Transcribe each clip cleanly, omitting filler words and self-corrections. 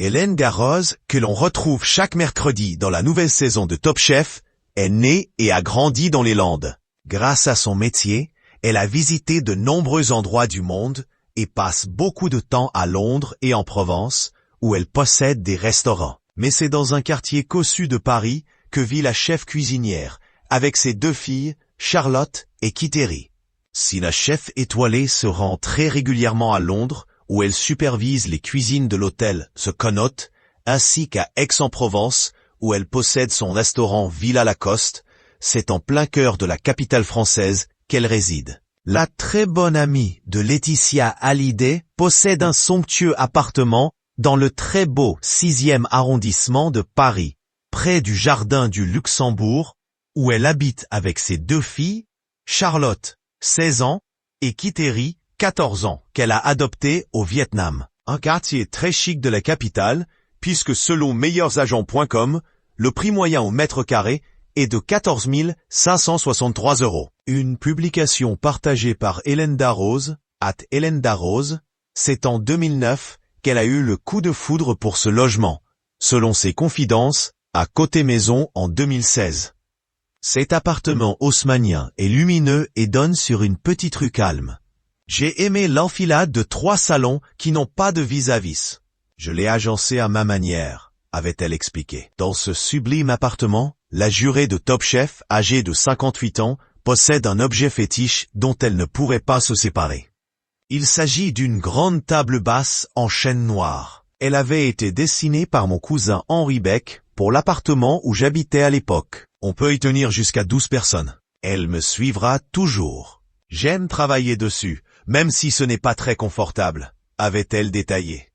Hélène Darroze, que l'on retrouve chaque mercredi dans la nouvelle saison de Top Chef, est née et a grandi dans les Landes. Grâce à son métier, elle a visité de nombreux endroits du monde et passe beaucoup de temps à Londres et en Provence, où elle possède des restaurants. Mais c'est dans un quartier cossu de Paris que vit la chef cuisinière, avec ses 2 filles, Charlotte et Kiteri. Si la chef étoilée se rend très régulièrement à Londres, où elle supervise les cuisines de l'hôtel The Connaught, ainsi qu'à Aix-en-Provence, où elle possède son restaurant Villa Lacoste, c'est en plein cœur de la capitale française qu'elle réside. La très bonne amie de Laetitia Hallyday possède un somptueux appartement dans le très beau 6e arrondissement de Paris, près du Jardin du Luxembourg, où elle habite avec ses 2 filles, Charlotte, 16 ans, et Kiteri, 14 ans, qu'elle a adopté au Vietnam. Un quartier très chic de la capitale, puisque selon meilleursagents.com, le prix moyen au mètre carré est de 14 563 €. Une publication partagée par Hélène Darroze, @HélèneDarroze, c'est en 2009 qu'elle a eu le coup de foudre pour ce logement, selon ses confidences, à Côté Maison en 2016. Cet appartement haussmannien est lumineux et donne sur une petite rue calme. J'ai aimé l'enfilade de 3 salons qui n'ont pas de vis-à-vis. Je l'ai agencé à ma manière, avait-elle expliqué. Dans ce sublime appartement, la jurée de Top Chef, âgée de 58 ans, possède un objet fétiche dont elle ne pourrait pas se séparer. Il s'agit d'une grande table basse en chêne noir. Elle avait été dessinée par mon cousin Henri Beck pour l'appartement où j'habitais à l'époque. On peut y tenir jusqu'à 12 personnes. Elle me suivra toujours. J'aime travailler dessus, même si ce n'est pas très confortable, avait-elle détaillé.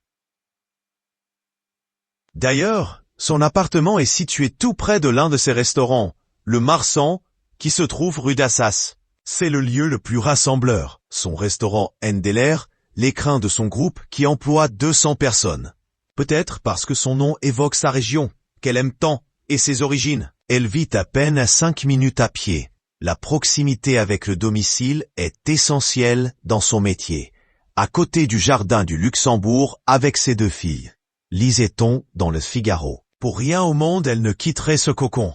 D'ailleurs, son appartement est situé tout près de l'un de ses restaurants, le Marsan, qui se trouve rue d'Assas. C'est le lieu le plus rassembleur. Son restaurant Endeler, l'écrin de son groupe qui emploie 200 personnes. Peut-être parce que son nom évoque sa région, qu'elle aime tant, et ses origines. Elle vit à peine à 5 minutes à pied. La proximité avec le domicile est essentielle dans son métier. À côté du Jardin du Luxembourg avec ses 2 filles. Lisait-on dans le Figaro. Pour rien au monde elle ne quitterait ce cocon.